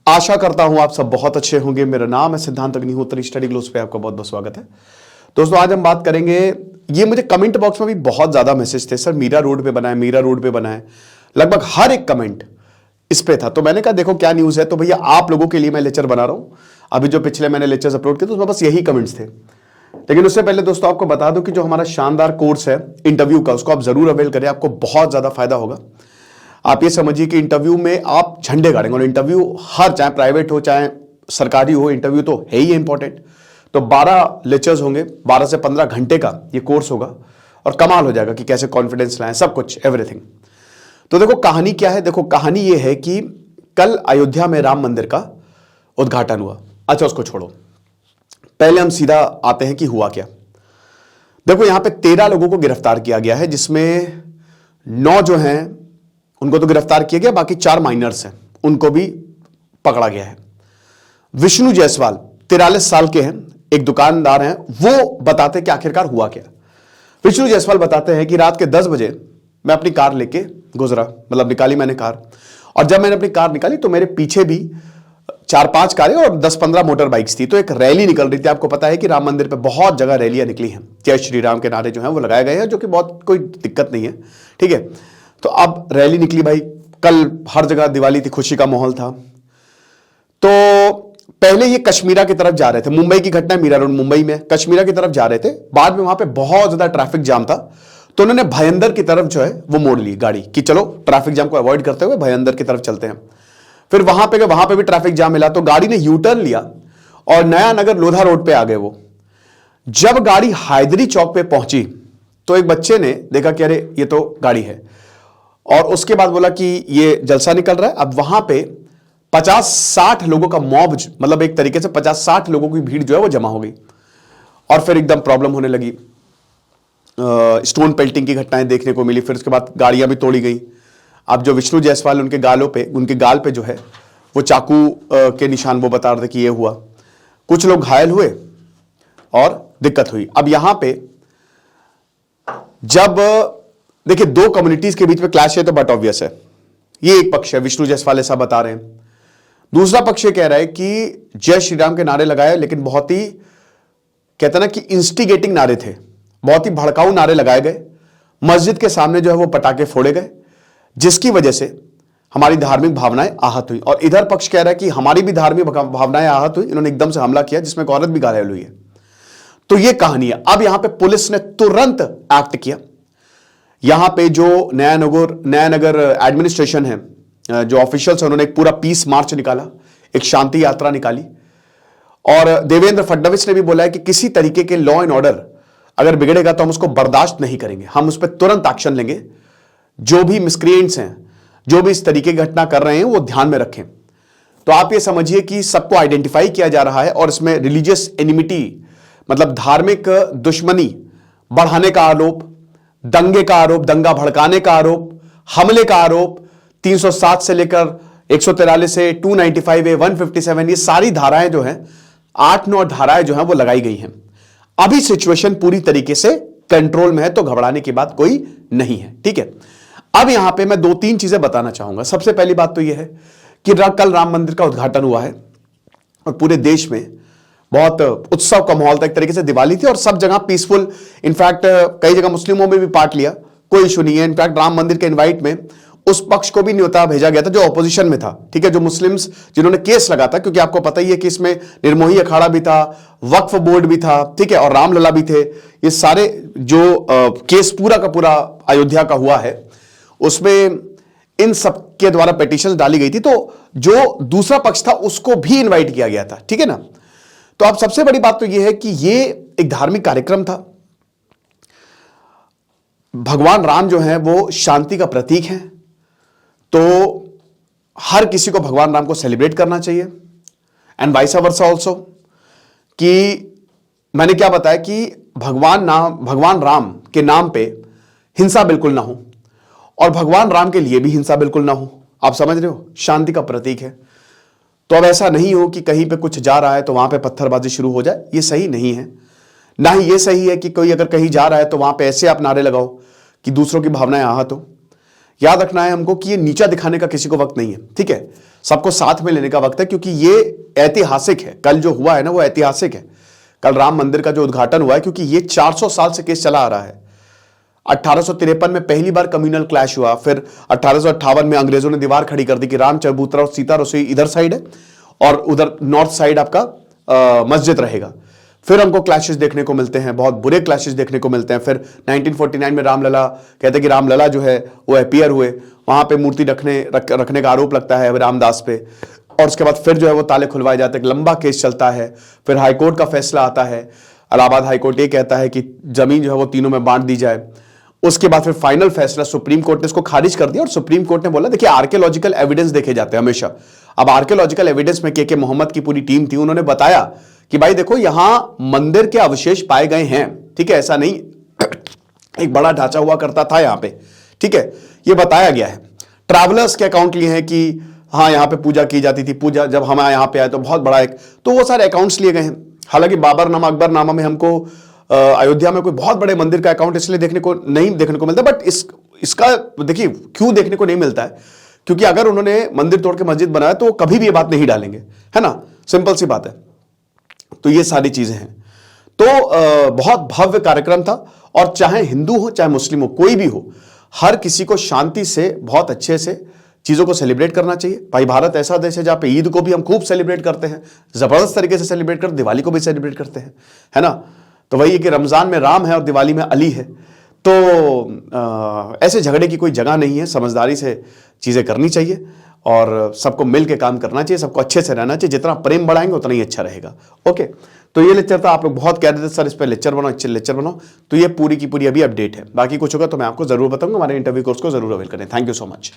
आशा करता हूं आप सब बहुत अच्छे होंगे। मेरा नाम है सिद्धांत अग्निहोत्री, स्टडी ग्लोस पे आपका बहुत बहुत स्वागत है। दोस्तों आज हम बात करेंगे, ये मुझे कमेंट बॉक्स में भी बहुत ज्यादा मैसेज थे, सर मीरा रोड पे बना है, मीरा रोड पे बना है। लगभग हर एक कमेंट इस पे था। तो मैंने कहा देखो क्या न्यूज है। तो भैया आप लोगों के लिए मैं लेक्चर बना रहा हूं। अभी जो पिछले मैंने लेक्चर्स अपलोड किए तो उसमें बस यही कमेंट्स थे। लेकिन उससे पहले दोस्तों आपको बता दूं कि जो हमारा शानदार कोर्स है इंटरव्यू का, उसको आप जरूर अवेल करें, आपको बहुत ज्यादा फायदा होगा। आप ये समझिए कि इंटरव्यू में आप झंडे गाड़ेंगे, और इंटरव्यू हर, चाहे प्राइवेट हो चाहे सरकारी हो, इंटरव्यू तो है ही इंपॉर्टेंट। तो 12 लेक्चर्स होंगे, 12 से 15 घंटे का ये कोर्स होगा और कमाल हो जाएगा कि कैसे कॉन्फिडेंस लाएं, सब कुछ, एवरीथिंग। तो देखो कहानी क्या है। देखो कहानी ये है कि कल अयोध्या में राम मंदिर का उद्घाटन हुआ। अच्छा उसको छोड़ो, पहले हम सीधा आते हैं कि हुआ क्या। देखो यहां पे 13 लोगों को गिरफ्तार किया गया है, जिसमें 9 जो हैं उनको तो गिरफ्तार किया गया, बाकी 4 माइनर्स हैं उनको भी पकड़ा गया है। विष्णु जायसवाल 43 साल के हैं, एक दुकानदार हैं। वो बताते कि आखिरकार हुआ क्या। विष्णु जायसवाल बताते हैं कि रात के 10 बजे मैं अपनी कार लेके गुजरा, मतलब निकाली मैंने कार, और जब मैंने अपनी कार निकाली तो मेरे पीछे भी 4-5 कारें और 10-15 मोटर बाइक्स थी। तो एक रैली निकल रही थी। आपको पता है कि राम मंदिर पे बहुत जगह रैलियां निकली हैं, जय श्री राम के नारे जो हैं वो लगाए गए हैं, जो कि बहुत कोई दिक्कत नहीं है, ठीक है। तो अब रैली निकली भाई, कल हर जगह दिवाली थी, खुशी का माहौल था। तो पहले ये कश्मीरा की तरफ जा रहे थे, मुंबई की घटना, मीरा रोड मुंबई में, कश्मीरा की तरफ जा रहे थे। बाद में वहां पे बहुत ज्यादा ट्रैफिक जाम था, तो उन्होंने भयंदर की तरफ जो है वो मोड़ ली गाड़ी कि चलो ट्रैफिक जाम को अवॉइड करते हुए भयंदर की तरफ चलते हैं। फिर वहां पे भी ट्रैफिक जाम मिला, तो गाड़ी ने यू टर्न लिया और नया नगर लोधा रोड पे आ गए वो। जब गाड़ी हैदरी चौक पे पहुंची तो एक बच्चे ने देखा कि अरे ये तो गाड़ी है, और उसके बाद बोला कि ये जलसा निकल रहा है। अब वहां पे 50-60 लोगों का मॉब, मतलब एक तरीके से 50-60 लोगों की भीड़ जो है वो जमा हो गई, और फिर एकदम प्रॉब्लम होने लगी। स्टोन पेल्टिंग की घटनाएं देखने को मिली। फिर उसके बाद गाड़ियां भी तोड़ी गई। अब जो विष्णु जायसवाल, उनके गाल पे जो है वो चाकू के निशान वो बता रहे थे कि ये हुआ। कुछ लोग घायल हुए और दिक्कत हुई। अब यहां पे जब देखिए 2 कम्युनिटीज के बीच में क्लैश है तो बट ऑब्वियस है, ये एक पक्ष है, विष्णु जायसवाल ऐसा बता रहे हैं। दूसरा पक्ष ये कह रहा है कि जय श्री राम के नारे लगाए, लेकिन बहुत ही कहते ना कि इंस्टिगेटिंग नारे थे, बहुत ही भड़काऊ नारे लगाए गए। मस्जिद के सामने जो है वो पटाखे फोड़े गए, जिसकी वजह से हमारी धार्मिक भावनाएं आहत हुई। और इधर पक्ष कह रहा है कि हमारी भी धार्मिक भावनाएं आहत हुई, इन्होंने एकदम से हमला किया जिसमें एक औरत भी घायल हुई है। तो ये कहानी है। अब यहां पे पुलिस ने तुरंत एक्ट किया। यहां पे जो नया नगर एडमिनिस्ट्रेशन है, जो ऑफिशियल्स है, उन्होंने एक पूरा पीस मार्च निकाला, एक शांति यात्रा निकाली। और देवेंद्र फडणवीस ने भी बोला है कि किसी तरीके के लॉ एंड ऑर्डर अगर बिगड़ेगा तो हम उसको बर्दाश्त नहीं करेंगे, हम उस पर तुरंत एक्शन लेंगे। जो भी मिसक्रिएंट्स हैं, जो भी इस तरीके की घटना कर रहे हैं, वो ध्यान में रखें। तो आप ये समझिए कि सबको आइडेंटिफाई किया जा रहा है, और इसमें रिलीजियस एनिमिटी, मतलब धार्मिक दुश्मनी बढ़ाने का आरोप, दंगे का आरोप, दंगा भड़काने का आरोप, हमले का आरोप, 307 से लेकर 143 से 295A, 157, ये सारी धाराएं जो हैं, 8-9 धाराएं जो हैं वो लगाई गई हैं। अभी सिचुएशन पूरी तरीके से कंट्रोल में है, तो घबराने की बात कोई नहीं है, ठीक है। अब यहां पे मैं 2-3 चीजें बताना चाहूंगा। सबसे पहली बात तो यह है कि कल राम मंदिर का उद्घाटन हुआ है और पूरे देश में बहुत उत्सव का माहौल था, एक तरीके से दिवाली थी, और सब जगह पीसफुल। इनफैक्ट कई जगह मुस्लिमों में भी पार्ट लिया, कोई इशू नहीं है। इनफैक्ट राम मंदिर के इनवाइट में उस पक्ष को भी न्योता भेजा गया था जो ऑपोजिशन में था, ठीक है, जो मुस्लिम्स जिन्होंने केस लगा था, क्योंकि आपको पता ही है कि इसमें निर्मोही अखाड़ा भी था, वक्फ बोर्ड भी था, ठीक है, और रामलला भी थे। ये सारे जो केस पूरा का पूरा अयोध्या का हुआ है, उसमें इन सब के द्वारा पिटीशन डाली गई थी। तो जो दूसरा पक्ष था उसको भी इन्वाइट किया गया था, ठीक है ना। तो अब सबसे बड़ी बात तो यह है कि ये एक धार्मिक कार्यक्रम था। भगवान राम जो है वो शांति का प्रतीक है, तो हर किसी को भगवान राम को सेलिब्रेट करना चाहिए, एंड वाइस वर्सा ऑल्सो। कि मैंने क्या बताया कि भगवान राम के नाम पे हिंसा बिल्कुल ना हो, और भगवान राम के लिए भी हिंसा बिल्कुल ना हो। आप समझ रहे हो, शांति का प्रतीक है। तो अब ऐसा नहीं हो कि कहीं पे कुछ जा रहा है तो वहां पे पत्थरबाजी शुरू हो जाए, ये सही नहीं है। ना ही ये सही है कि कोई अगर कहीं जा रहा है तो वहां पे ऐसे आप नारे लगाओ कि दूसरों की भावनाएं आहत हो। याद रखना है हमको कि ये नीचा दिखाने का किसी को वक्त नहीं है, ठीक है, सबको साथ में लेने का वक्त है, क्योंकि ये ऐतिहासिक है। कल जो हुआ है ना वो ऐतिहासिक है। कल राम मंदिर का जो उद्घाटन हुआ है, क्योंकि ये 400 साल से केस चला आ रहा है। 1853 में पहली बार कम्युनल क्लैश हुआ, फिर 1858 में अंग्रेजों ने दीवार खड़ी कर दी कि राम चबूतरा और सीता रसोई इधर साइड है और उधर नॉर्थ साइड आपका मस्जिद रहेगा। फिर हमको क्लैशेस देखने को मिलते हैं, बहुत बुरे क्लैशेस देखने को मिलते हैं। फिर 1949 में रामलला, कहते हैं कि रामलला जो है वो अपीयर हुए, वहां पे मूर्ति रखने का आरोप लगता है रामदास पे, और उसके बाद फिर जो है वो ताले खुलवाए जाते हैं, लंबा केस चलता है। फिर हाईकोर्ट का फैसला आता है, इलाहाबाद हाईकोर्ट ये कहता है कि जमीन जो है वो तीनों में बांट दी जाए। उसके बाद फिर फाइनल फैसला सुप्रीम कोर्ट ने इसको खारिज कर दिया, और सुप्रीम कोर्ट ने बोला देखिए आर्कियोलॉजिकल एविडेंस देखे जाते हैं हमेशा। अब आर्कियोलॉजिकल एविडेंस में के मोहम्मद की पूरी टीम थी, उन्होंने बताया कि भाई देखो यहां मंदिर के अवशेष पाए गए हैं, ठीक है, ऐसा नहीं एक बड़ा ढांचा हुआ करता था यहां पे, ठीक है, ये बताया गया है। ट्रैवलर्स के अकाउंट लिए हैं कि हाँ यहां पे पूजा की जाती थी, पूजा जब हम यहां पे आए तो बहुत बड़ा एक, तो वो सारे अकाउंट्स लिए गए हैं। हालांकि बाबरनामा अकबरनामा में हमको अयोध्या में कोई बहुत बड़े मंदिर का अकाउंट इसलिए देखने को नहीं मिलता, बट इसका देखिए क्यों देखने को नहीं मिलता है, क्योंकि अगर उन्होंने मंदिर तोड़ के मस्जिद बनाया तो कभी भी ये बात नहीं डालेंगे, है ना, सिंपल सी बात है। तो ये सारी चीजें हैं। तो बहुत भव्य कार्यक्रम था, और चाहे हिंदू हो चाहे मुस्लिम हो, कोई भी हो, हर किसी को शांति से बहुत अच्छे से चीजों को सेलिब्रेट करना चाहिए। भाई भारत ऐसा देश है जहां पे ईद को भी हम खूब सेलिब्रेट करते हैं, जबरदस्त तरीके से सेलिब्रेट करते, दिवाली को भी सेलिब्रेट करते हैं, है ना। तो वही है कि रमजान में राम है और दिवाली में अली है। तो ऐसे झगड़े की कोई जगह नहीं है, समझदारी से चीजें करनी चाहिए और सबको मिल के काम करना चाहिए, सबको अच्छे से रहना चाहिए। जितना प्रेम बढ़ाएंगे उतना ही अच्छा रहेगा। ओके, तो ये लेक्चर था। आप लोग बहुत कह रहे थे सर इस पर लेक्चर बनाओ, अच्छे लेक्चर बनाओ, तो ये पूरी की पूरी अभी अपडेट है। बाकी कुछ होगा तो मैं आपको जरूर बताऊंगा। हमारे इंटरव्यू कोर्स को जरूर अवेल करें। Thank you so much.